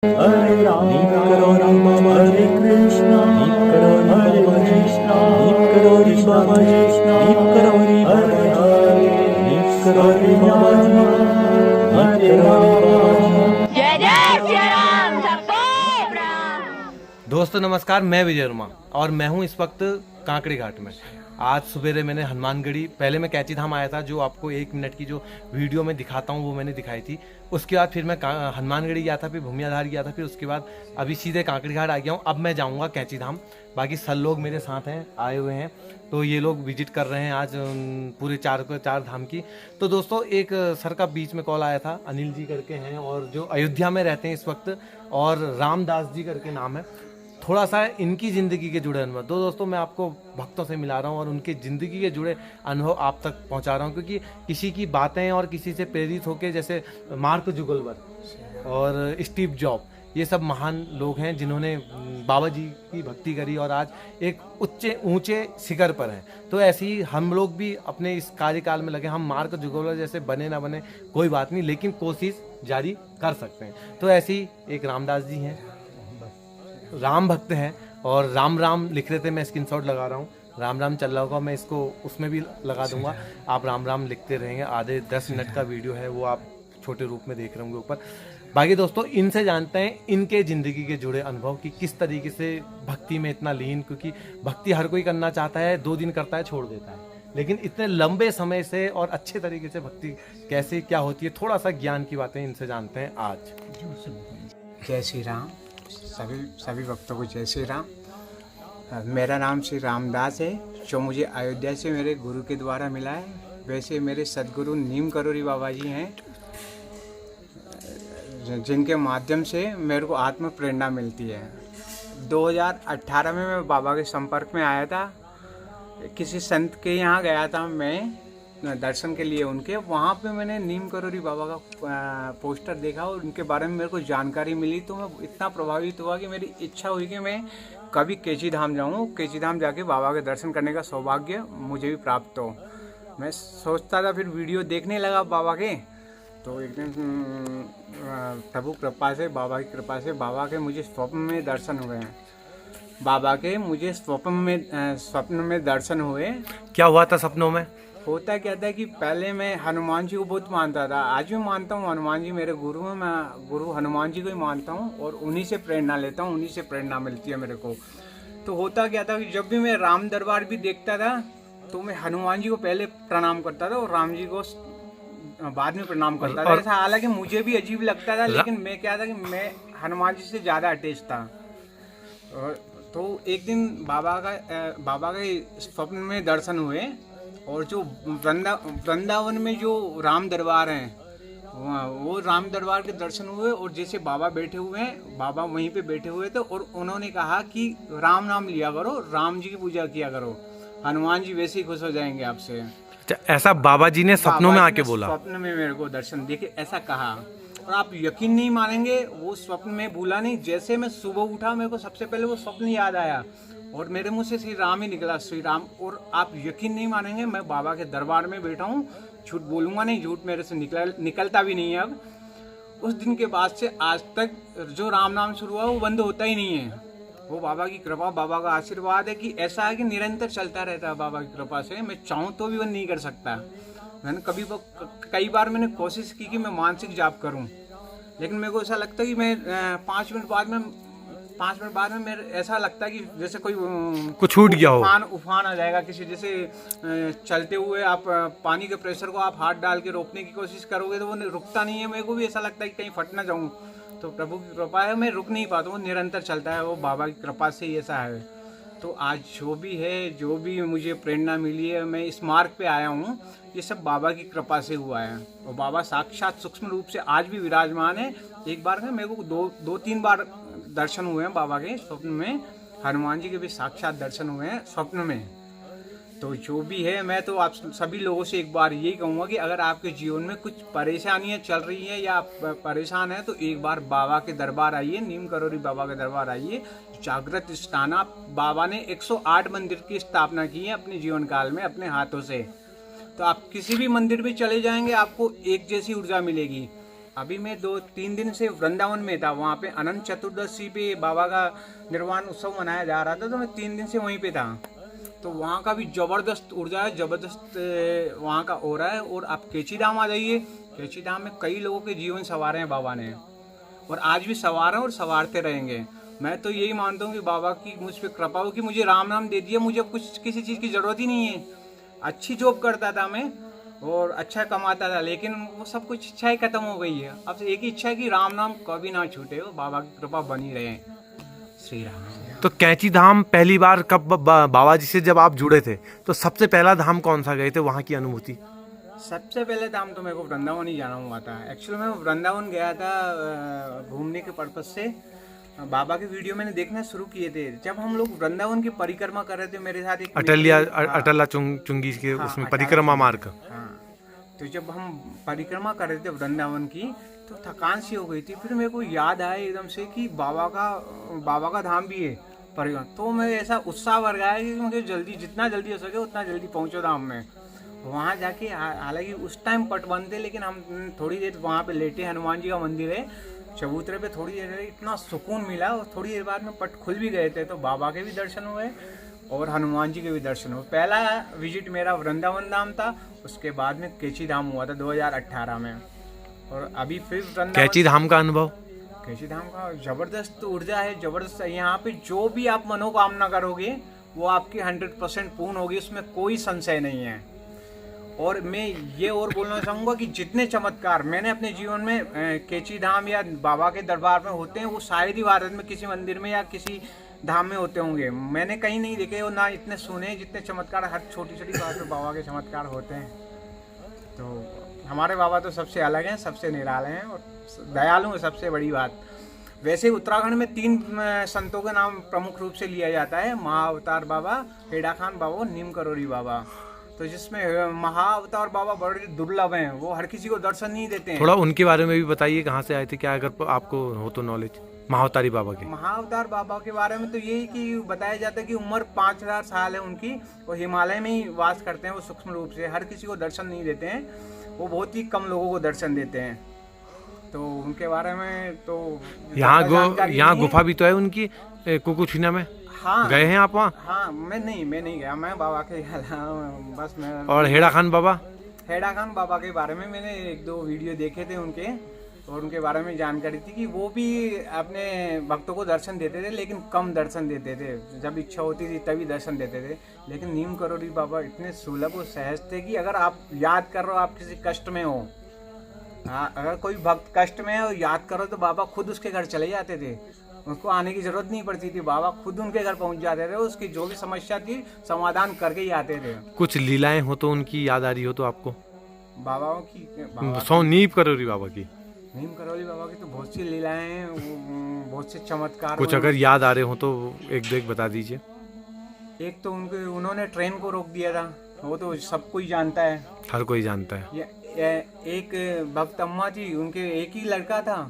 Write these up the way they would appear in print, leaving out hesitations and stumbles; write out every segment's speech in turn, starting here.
हरे राम करो राम हरे कृष्णा करो हरे कृष्णा करो राम कृष्णा करो हरे हरे करो हरे राम। जय जय श्री राम सबको प्रणाम। दोस्तों नमस्कार, मैं विजय वर्मा और मैं हूं इस वक्त कांकड़ी घाट में। आज सवेरे मैंने हनुमानगढ़ी, पहले मैं कैची धाम आया था, जो आपको 1 मिनट की जो वीडियो में दिखाता हूं वो मैंने दिखाई थी। उसके बाद फिर मैं हनुमानगढ़ी गया था, फिर भूमियाधार गया था, फिर उसके बाद अभी सीधे कांकड़ी घाट आ गया हूं। अब मैं जाऊंगा कैची धाम। बाकी सब लोग मेरे साथ हैं, आए हुए हैं, तो ये लोग विजिट कर रहे हैं आज पूरे चार धाम की। तो दोस्तों एक सर का बीच में कॉल आया था, अनिल जी करके हैं और जो अयोध्या में रहते हैं इस वक्त, और रामदास जी करके नाम है। थोड़ा सा इनकी ज़िंदगी के जुड़े अनुभव दोस्तों मैं आपको भक्तों से मिला रहा हूँ और उनके ज़िंदगी के जुड़े अनुभव आप तक पहुँचा रहा हूँ, क्योंकि किसी की बातें और किसी से प्रेरित होकर, जैसे मार्क जुगलबर्ग और स्टीव जॉब, ये सब महान लोग हैं जिन्होंने बाबा जी की भक्ति करी और आज एक ऊंचे शिखर पर हैं। तो ऐसे ही हम लोग भी अपने इस कार्यकाल में लगे। हम मार्क जुगलबर्ग जैसे बने ना बने कोई बात नहीं, लेकिन कोशिश जारी कर सकते हैं। तो ऐसे ही एक रामदास जी हैं, राम भक्त हैं और राम राम लिख रहे थे, मैं स्क्रीनशॉट लगा रहा हूँ। राम राम चल रहा होगा, मैं इसको उसमें भी लगा दूंगा, आप राम राम लिखते रहेंगे। आधे 10 मिनट का वीडियो है, वो आप छोटे रूप में देख रहे होंगे ऊपर। बाकी दोस्तों इनसे जानते हैं इनके ज़िंदगी के जुड़े अनुभव कि किस तरीके से भक्ति में इतना लीन, क्योंकि भक्ति हर कोई करना चाहता है, 2 दिन करता है छोड़ देता है, लेकिन इतने लंबे समय से और अच्छे तरीके से भक्ति कैसे क्या होती है, थोड़ा सा ज्ञान की बातें इनसे जानते हैं आज। जय श्री राम। सभी भक्तों को जय श्री राम। मेरा नाम श्री रामदास है, जो मुझे अयोध्या से मेरे गुरु के द्वारा मिला है। वैसे मेरे सदगुरु नीम करोरी बाबा जी हैं, जिनके माध्यम से मेरे को आत्म प्रेरणा मिलती है। 2018 में मैं बाबा के संपर्क में आया था। किसी संत के यहाँ गया था मैं दर्शन के लिए उनके, वहाँ पे मैंने नीम करोरी बाबा का पोस्टर देखा और उनके बारे में मेरे को जानकारी मिली। तो मैं इतना प्रभावित हुआ कि मेरी इच्छा हुई कि मैं कभी कैची धाम जाऊँ, कैची धाम जाके बाबा के दर्शन करने का सौभाग्य मुझे भी प्राप्त हो। मैं सोचता था, फिर वीडियो देखने लगा बाबा के, तो एक दिन प्रभु कृपा से, बाबा की कृपा से, बाबा के मुझे स्वप्न में दर्शन हुए हैं। बाबा के मुझे स्वप्न में दर्शन हुए। क्या हुआ था सपनों में? होता क्या था कि पहले मैं हनुमान जी को बहुत मानता था, आज भी मानता हूँ। हनुमान जी मेरे गुरु हैं, मैं गुरु हनुमान जी को ही मानता हूँ और उन्हीं से प्रेरणा लेता हूँ, उन्हीं से प्रेरणा मिलती है मेरे को। तो होता क्या था कि जब भी मैं राम दरबार भी देखता था तो मैं हनुमान जी को पहले प्रणाम करता था और राम जी को बाद में प्रणाम करता था। ऐसा हालांकि मुझे भी अजीब लगता था, लेकिन मैं क्या था कि मैं हनुमान जी से ज़्यादा अटैच था। तो एक दिन बाबा का स्वप्न में दर्शन हुए और जो वृंदावन में जो राम दरबार हैं, वो राम दरबार के दर्शन हुए। और जैसे बाबा बैठे हुए हैं, बाबा वहीं पे बैठे हुए थे और उन्होंने कहा कि राम नाम लिया करो, राम जी की पूजा किया करो, हनुमान जी वैसे ही खुश हो जाएंगे आपसे। ऐसा बाबा जी ने सपनों में आके बोला? स्वप्न में मेरे को दर्शन देके ऐसा कहा, और आप यकीन नहीं मानेंगे, वो स्वप्न में भूला नहीं। जैसे मैं सुबह उठा, मेरे को सबसे पहले वो स्वप्न याद आया और मेरे मुंह से श्री राम ही निकला, श्री राम। और आप यकीन नहीं मानेंगे, मैं बाबा के दरबार में बैठा हूँ, झूठ बोलूँगा नहीं, झूठ मेरे से निकलता भी नहीं है। अब उस दिन के बाद से आज तक जो राम नाम शुरू हुआ वो बंद होता ही नहीं है। वो बाबा की कृपा, बाबा का आशीर्वाद है कि ऐसा है कि निरंतर चलता रहता है बाबा की कृपा से। मैं चाहूँ तो भी बंद नहीं कर सकता। मैंने कई बार मैंने कोशिश की कि मैं मानसिक जाप करूं, लेकिन मेरे को ऐसा लगता है कि मैं 5 मिनट बाद में मेरे ऐसा लगता है कि जैसे कोई कुछ छूट गया हो, उफान आ जाएगा किसी। जैसे चलते हुए आप पानी के प्रेशर को आप हाथ डाल के रोकने की कोशिश करोगे तो वो रुकता नहीं है। मेरे को भी ऐसा लगता है कि कहीं फट ना जाऊं। तो प्रभु की कृपा है, मैं रुक नहीं पाता, वो निरंतर चलता है, वो बाबा की कृपा से ही ऐसा है। तो आज जो भी है, जो भी मुझे प्रेरणा मिली है, मैं इस मार्ग पे आया हूँ, ये सब बाबा की कृपा से हुआ है। और बाबा साक्षात सूक्ष्म रूप से आज भी विराजमान है। एक बार में मेरे को 2-3 बार दर्शन हुए हैं बाबा के स्वप्न में। हनुमान जी के भी साक्षात दर्शन हुए हैं स्वप्न में। तो जो भी है, मैं तो आप सभी लोगों से एक बार यही कहूँगा कि अगर आपके जीवन में कुछ परेशानियाँ चल रही हैं या आप परेशान हैं, तो एक बार बाबा के दरबार आइए, नीम करोरी बाबा के दरबार आइए। जागृत स्थान, बाबा ने 108 मंदिर की स्थापना की है अपने जीवन काल में अपने हाथों से। तो आप किसी भी मंदिर में चले जाएंगे, आपको एक जैसी ऊर्जा मिलेगी। अभी मैं 2-3 दिन से वृंदावन में था। वहाँ पे अनंत चतुर्दशी पे बाबा का निर्वाण उत्सव मनाया जा रहा था, तो मैं 3 दिन से वहीं पे था। तो वहाँ का भी ज़बरदस्त ऊर्जा है, ज़बरदस्त वहाँ का हो रहा है। और आप कैची धाम आ जाइए, कैची धाम में कई लोगों के जीवन संवारे हैं बाबा ने, और आज भी संवार हैं और संवारते रहेंगे। मैं तो यही मानता हूँ कि बाबा की मुझ पर कृपा हो कि मुझे राम नाम दे दिया, मुझे कुछ किसी चीज़ की ज़रूरत ही नहीं है। अच्छी जॉब करता था मैं और अच्छा कमाता था, लेकिन वो सब कुछ इच्छाएं खत्म हो गई है। अब एक ही इच्छा है कि राम नाम कभी ना छूटे, हो बाबा की कृपा बनी रहे। श्री राम। तो कैची धाम पहली बार कब बाबा जी से जब आप जुड़े थे, तो सबसे पहला धाम कौन सा गए थे, वहाँ की अनुभूति? सबसे पहले धाम तो मेरे को वृंदावन ही जाना हुआ था। एक्चुअली मैं वृंदावन गया था घूमने के पर्पज से। बाबा के वीडियो मैंने देखना शुरू किए थे जब हम लोग वृंदावन की परिक्रमा कर रहे थे। मेरे साथ एक अटला चुंगी के उसमें परिक्रमा मार्ग। हाँ, तो जब हम परिक्रमा कर रहे थे वृंदावन की, तो थकान सी हो गई थी। फिर मेरे को याद आया एकदम से कि बाबा का धाम भी है परिक्रमा। तो मैं ऐसा उत्साह भर गया कि मुझे जितना जल्दी हो सके उतना जल्दी पहुँचो धाम में। वहाँ जाके हालांकि उस टाइम पट बंद थे, लेकिन हम थोड़ी देर वहाँ पे लेटे। हनुमान जी का मंदिर है चबूतरे पे, थोड़ी देर इतना सुकून मिला, और थोड़ी देर बाद में पट खुल भी गए थे। तो बाबा के भी दर्शन हुए और हनुमान जी के भी दर्शन हुए। पहला विजिट मेरा वृंदावन धाम था, उसके बाद में कैची धाम हुआ था 2018 में। और अभी फिर वृंदावन। कैची धाम का अनुभव? कैची धाम का जबरदस्त ऊर्जा है, जबरदस्त। यहाँ पे जो भी आप मनोकामना करोगे वो आपकी 100% पूर्ण होगी, उसमें कोई संशय नहीं है। और मैं ये और बोलना चाहूँगा कि जितने चमत्कार मैंने अपने जीवन में कैची धाम या बाबा के दरबार में होते हैं, वो शायद ही भारत में किसी मंदिर में या किसी धाम में होते होंगे। मैंने कहीं नहीं देखे और ना इतने सुने जितने चमत्कार हर छोटी छोटी बात में बाबा के चमत्कार होते हैं। तो हमारे बाबा तो सबसे अलग हैं, सबसे निराले हैं और दयालु हैं, सबसे बड़ी बात। वैसे उत्तराखंड में 3 संतों का नाम प्रमुख रूप से लिया जाता है, महाअवतार बाबा, हेड़ा खान बाबा और नीम करोरी बाबा। तो जिसमें महाअवतार बाबा बड़े दुर्लभ हैं, वो हर किसी को दर्शन नहीं देते हैं। थोड़ा उनके बारे में भी बताइए, कहाँ से आए थे, क्या अगर आपको हो तो नॉलेज महाअवतारी बाबा के? महाअवतार बाबा के बारे में तो यही कि बताया जाता है कि उम्र 5000 साल है उनकी, वो हिमालय में ही वास करते हैं। वो सूक्ष्म रूप से हर किसी को दर्शन नहीं देते हैं, वो बहुत ही कम लोगों को दर्शन देते हैं। तो उनके बारे में तो यहाँ गुफा भी तो है उनकी कुकुछिना में। हाँ, गए हैं आप वहाँ? हाँ, मैं नहीं गया, मैं बाबा के बस मैं। और हेड़ा खान बाबा? हेड़ा खान बाबा के बारे में मैंने 1-2 वीडियो देखे थे उनके, और उनके बारे में जानकारी थी कि वो भी अपने भक्तों को दर्शन देते थे, लेकिन कम दर्शन देते थे। जब इच्छा होती थी तभी दर्शन देते थे। लेकिन नीम करोरी बाबा इतने सुलभ और सहज थे कि अगर आप याद कर रहे हो, आप किसी कष्ट में हो, अगर कोई भक्त कष्ट में है और याद करो, तो बाबा खुद उसके घर चले जाते थे। उसको आने की जरूरत नहीं पड़ती थी, बाबा खुद उनके घर पहुंच जाते थे। उसकी जो भी समस्या थी समाधान करके ही आते थे। कुछ लीलाएं हो तो उनकी याद आ रही हो तो आपको? बाबाओं की नीम करोरी बाबा की? नीम करोली बाबा की तो बहुत सी लीलाएं हैं, बहुत से चमत्कार। कुछ अगर याद आ रहे हो तो एक बता दीजिए। एक तो उन्होंने ट्रेन को रोक दिया था, वो तो सब कोई जानता है, हर कोई जानता है। एक भक्त अम्मा थी, उनके एक ही लड़का था,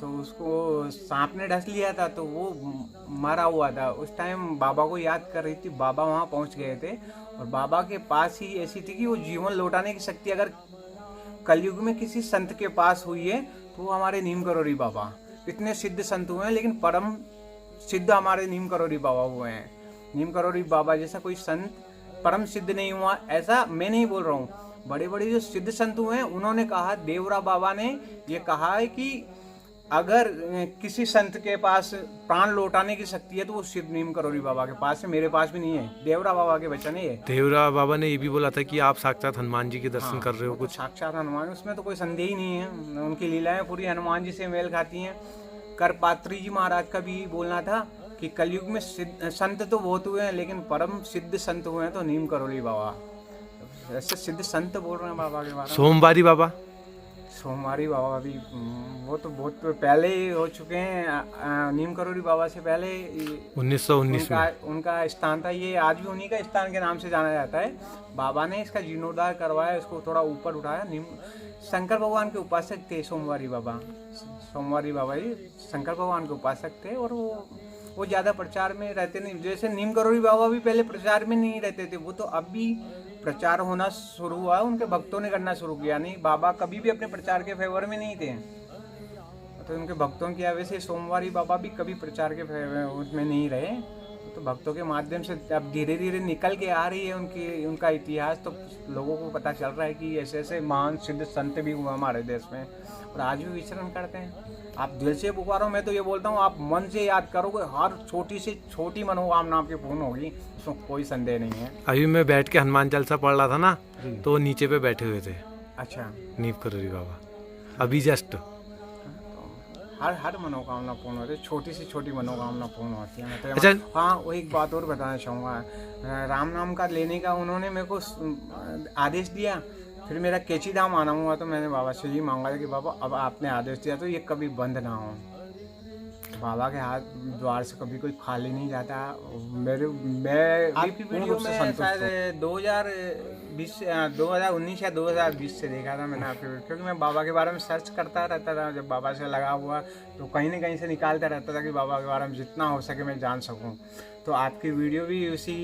तो उसको सांप ने डस लिया था, तो वो मरा हुआ था। उस टाइम बाबा को याद कर रही थी, बाबा वहाँ पहुँच गए थे। और बाबा के पास ही ऐसी थी कि वो जीवन लौटाने की शक्ति अगर कलयुग में किसी संत के पास हुई है तो वो हमारे नीम करोरी बाबा। इतने सिद्ध संत हुए हैं, लेकिन परम सिद्ध हमारे नीम करोरी बाबा हुए हैं। नीम करोरी बाबा जैसा कोई संत परम सिद्ध नहीं हुआ, ऐसा मैं नहीं बोल रहा हूँ। बड़े बड़े जो सिद्ध संत हुए हैं, उन्होंने कहा, देवरा बाबा ने ये कहा है कि अगर किसी संत के पास प्राण लौटाने की शक्ति है तो वो सिर्फ नीम करोरी बाबा के पास है, मेरे पास भी नहीं है। देवरा बाबा के वचन है ये। देवरा बाबा ने ये भी बोला था कि आप साक्षात हनुमान जी के दर्शन कर रहे हो। कुछ साक्षात हनुमान, उसमें तो कोई संदेह ही नहीं है। उनकी लीलाएं पूरी हनुमान जी से मेल खाती हैं। करपात्री जी महाराज का भी बोलना था कि कलयुग में संत तो बहुत हुए हैं, लेकिन परम सिद्ध संत हुए हैं तो नीम करोली बाबा। ऐसे सिद्ध संत बोल रहे हैं बाबा के बारे में। सोमवारी बाबा? सोमवारी बाबा भी वो तो बहुत पहले ही हो चुके हैं। नीम करोरी बाबा से पहले 1919 में उनका स्थान था। ये आज भी उन्हीं का स्थान के नाम से जाना जाता है। बाबा ने इसका जीर्णोद्धार करवाया, इसको थोड़ा ऊपर उठाया। शंकर भगवान के उपासक थे सोमवारी बाबा। सोमवारी बाबा जी शंकर भगवान के उपासक थे, और वो ज़्यादा प्रचार में रहते नहीं। जैसे नीम करोरी बाबा भी पहले प्रचार में नहीं रहते थे, वो तो अब भी प्रचार होना शुरू हुआ उनके भक्तों ने करना शुरू किया। नहीं, बाबा कभी भी अपने प्रचार के फेवर में नहीं थे, तो उनके भक्तों की वजह से सोमवारी बाबा भी कभी प्रचार के उसमें नहीं रहे। तो भक्तों के माध्यम से अब धीरे धीरे निकल के आ रही है उनका इतिहास, तो लोगों को पता चल रहा है कि ऐसे ऐसे महान सिद्ध संत भी हुए हमारे देश में और आज भी विचरण करते हैं। आप दिल से पुकारो, मैं तो ये बोलता हूँ आप मन से याद करोगे, हर छोटी से छोटी मनोकामना आपकी पूर्ण होगी, उसमें कोई संदेह नहीं है। अभी मैं बैठ के हनुमान चालीसा पढ़ रहा था ना, तो नीचे पे बैठे हुए थे। अच्छा, नीव करोरी बाबा अभी जस्ट। हर मनोकामना पूर्ण होती है, छोटी से छोटी मनोकामना पूर्ण होती है। मतलब अच्छा। हाँ, वो एक बात और बताना चाहूँगा, राम नाम का लेने का उन्होंने मेरे को आदेश दिया, फिर मेरा कैची धाम आना हुआ तो मैंने बाबा से ही मांगा कि बाबा अब आपने आदेश दिया तो ये कभी बंद ना हो। बाबा के हाथ द्वार से कभी कोई खाली नहीं जाता। मैं आपकी वीडियो में शायद 2019 या 2020 से देखा था मैंने आपकी वीडियो, क्योंकि मैं बाबा के बारे में सर्च करता रहता था। जब बाबा से लगा हुआ तो कहीं ना कहीं से निकालता रहता था कि बाबा के बारे में जितना हो सके मैं जान सकूं। तो आपकी वीडियो भी उसी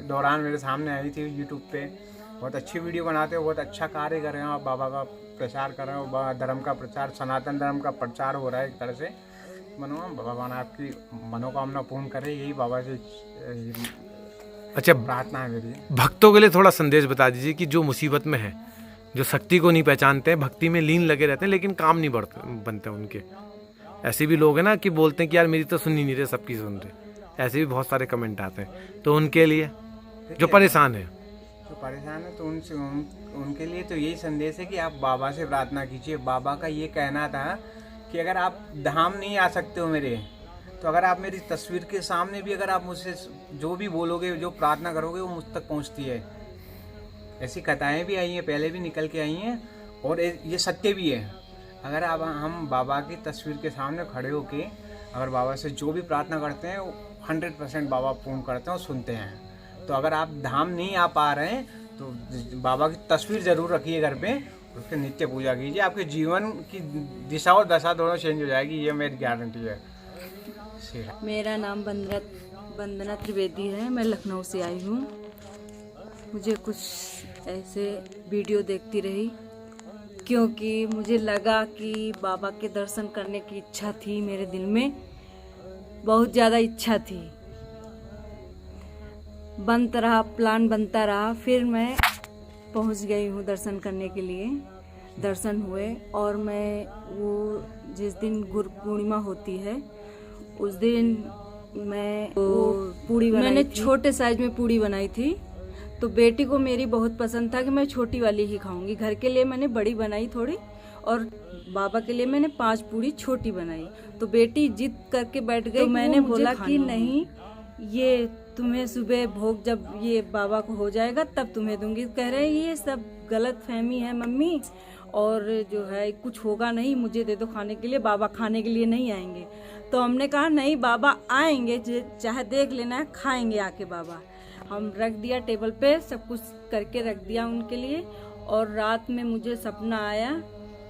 दौरान मेरे सामने आई थी यूट्यूब पे। बहुत अच्छी वीडियो बनाते हो, बहुत अच्छा कार्य कर रहे हो आप, बाबा का प्रचार कर रहे हो, धर्म का प्रचार, सनातन धर्म का प्रचार हो रहा है एक तरह से। भगवान आपकी मनोकामना पूर्ण करे, यही बाबा से अच्छा प्रार्थना है मेरी। भक्तों के लिए थोड़ा संदेश बता दीजिए कि जो मुसीबत में है, जो शक्ति को नहीं पहचानते हैं, भक्ति में लीन लगे रहते हैं लेकिन काम नहीं बनते उनके, ऐसे भी लोग हैं ना कि बोलते हैं कि यार मेरी तो सुन ही नहीं रहे, सबकी सुन रहे, ऐसे भी बहुत सारे कमेंट आते हैं। तो उनके लिए जो परेशान है, तो उनके लिए तो यही संदेश है कि आप बाबा से प्रार्थना कीजिए। बाबा का ये कहना था कि अगर आप धाम नहीं आ सकते हो मेरे, तो अगर आप मेरी तस्वीर के सामने भी अगर आप मुझसे जो भी बोलोगे, जो प्रार्थना करोगे, वो मुझ तक पहुंचती है। ऐसी कथाएं भी आई हैं, पहले भी निकल के आई हैं और ये सत्य भी है। अगर आप हम बाबा की तस्वीर के सामने खड़े होके अगर बाबा से जो भी प्रार्थना करते हैं 100% बाबा पूर्ण करते हैं और सुनते हैं। तो अगर आप धाम नहीं आ पा रहे हैं तो बाबा की तस्वीर जरूर रखिए घर पे, उसकी नित्य पूजा कीजिए, आपके जीवन की दिशा और दशा दोनों चेंज हो जाएगी, ये मेरी गारंटी है। मेरा नाम वंदना त्रिवेदी है, मैं लखनऊ से आई हूँ। मुझे कुछ ऐसे वीडियो देखती रही क्योंकि मुझे लगा कि बाबा के दर्शन करने की इच्छा थी, मेरे दिल में बहुत ज़्यादा इच्छा थी। बनता रहा, प्लान बनता रहा, फिर मैं पहुंच गई हूं दर्शन करने के लिए। दर्शन हुए और मैं वो जिस दिन गुरु पूर्णिमा होती है उस दिन मैं पूड़ी बनाई, मैंने छोटे साइज में पूड़ी बनाई थी। तो बेटी को मेरी बहुत पसंद था कि मैं छोटी वाली ही खाऊंगी। घर के लिए मैंने बड़ी बनाई थोड़ी और बाबा के लिए मैंने 5 पूड़ी छोटी बनाई। तो बेटी जिद करके बैठ गई। तो मैंने बोला कि नहीं, ये तुम्हें सुबह भोग जब ये बाबा को हो जाएगा तब तुम्हें दूंगी। कह रहे ये सब गलत फहमी है मम्मी, और जो है कुछ होगा नहीं, मुझे दे दो खाने के लिए, बाबा खाने के लिए नहीं आएंगे। तो हमने कहा नहीं, बाबा आएंगे, चाहे देख लेना है, खाएंगे आके बाबा। हम रख दिया टेबल पे, सब कुछ करके रख दिया उनके लिए। और रात में मुझे सपना आया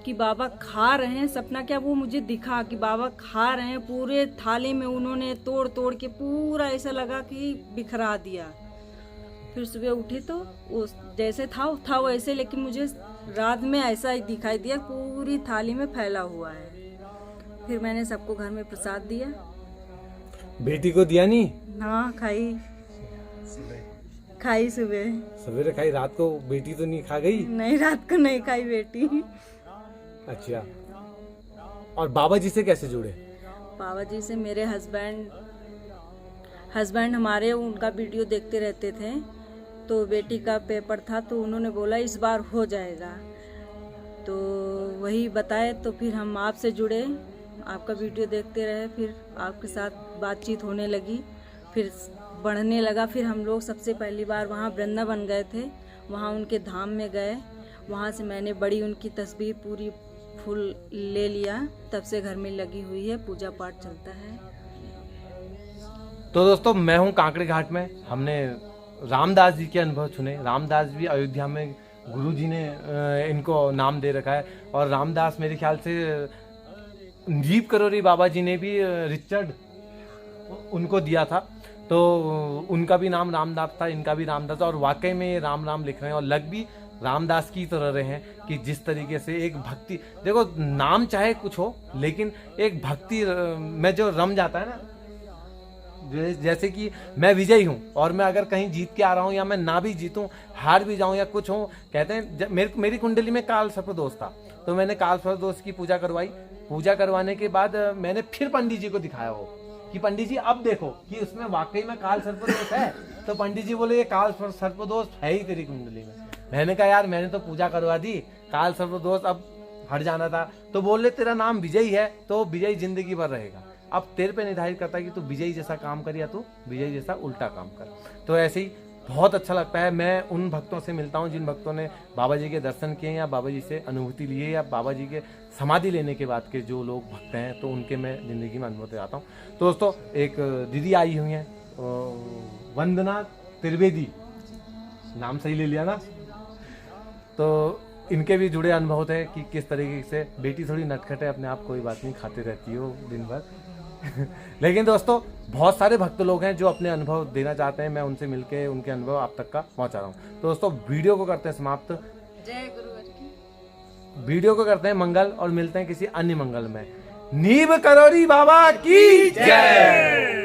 कि बाबा खा रहे हैं। सपना क्या, वो मुझे दिखा कि बाबा खा रहे हैं, पूरे थाली में उन्होंने तोड़ तोड़ के पूरा ऐसा लगा कि बिखरा दिया। फिर सुबह उठी तो वो जैसे था वैसे, लेकिन मुझे रात में ऐसा ही दिखाई दिया, पूरी थाली में फैला हुआ है। फिर मैंने सबको घर में प्रसाद दिया। बेटी को दिया नहीं? हाँ, खाई सुबह सवेरे खाई, रात को बेटी तो नहीं खा गई? नहीं, रात को नहीं खाई बेटी। अच्छा, और बाबा जी से कैसे जुड़े? बाबा जी से मेरे हस्बैंड हमारे, उनका वीडियो देखते रहते थे। तो बेटी का पेपर था तो उन्होंने बोला इस बार हो जाएगा, तो वही बताए। तो फिर हम आपसे जुड़े, आपका वीडियो देखते रहे, फिर आपके साथ बातचीत होने लगी, फिर बढ़ने लगा। फिर हम लोग सबसे पहली बार वहाँ वृंदावन गए थे, वहाँ उनके धाम में गए। वहाँ से मैंने बड़ी उनकी तस्वीर पूरी फुल ले लिया, तब से घर में लगी हुई है, पूजा पाठ चलता है। तो दोस्तों, मैं हूँ कांकड़े घाट में। हमने रामदास जी के अनुभव सुने। रामदास भी अयोध्या में गुरु जी ने इनको नाम दे रखा है, और रामदास मेरे ख्याल से नीव करोरी बाबा जी ने भी रिचर्ड उनको दिया था। तो उनका भी नाम रामदास था, इनका भी रामदास, और वाकई में ये राम राम लिख रहे हैं और लग भी रामदास की तरह रहे हैं कि जिस तरीके से एक भक्ति, देखो नाम चाहे कुछ हो लेकिन एक भक्ति में जो रम जाता है ना, जैसे कि मैं विजयी हूँ और मैं अगर कहीं जीत के आ रहा हूँ या मैं ना भी जीतूं, हार भी जाऊं या कुछ हो, कहते हैं मेरी कुंडली में काल सर्पदोष था, तो मैंने काल सर्पदोष की पूजा करवाई। पूजा करवाने के बाद मैंने फिर पंडित जी को दिखाया वो कि पंडित जी अब देखो कि उसमें वाकई में काल सर्पदोष है। तो पंडित जी बोले ये काल सर्पदोष है ही तेरी कुंडली में। मैंने कहा यार मैंने तो पूजा करवा दी, काल सर्पदोष अब हट जाना था। तो बोले तेरा नाम विजयी है तो विजयी जिंदगी भर रहेगा। अब तेरे पे निर्धारित करता है कि तू विजयी जैसा काम कर या तू विजयी जैसा उल्टा काम कर। तो ऐसे ही बहुत अच्छा लगता है। मैं उन भक्तों से मिलता हूँ जिन भक्तों ने बाबा जी के दर्शन किए या बाबा जी से अनुभूति ली है या बाबा जी के समाधि लेने के बाद के जो लोग भक्त हैं, तो उनके मैं ज़िंदगी में अनुभव आता हूँ। तो दोस्तों एक दीदी आई हुई हैं, वंदना त्रिवेदी, नाम सही ले लिया ना, तो इनके भी जुड़े अनुभव होते हैं कि किस तरीके से बेटी थोड़ी नटखट है, अपने आप कोई बात नहीं, खाते रहती हो दिन भर लेकिन दोस्तों बहुत सारे भक्त लोग हैं जो अपने अनुभव देना चाहते हैं, मैं उनसे मिलके उनके अनुभव आप तक का पहुंचा रहा हूँ। तो दोस्तों वीडियो को करते हैं समाप्त। जय गुरु। वीडियो को करते हैं मंगल और मिलते हैं किसी अन्य मंगल में। नीम करोड़ी बाबा की जय।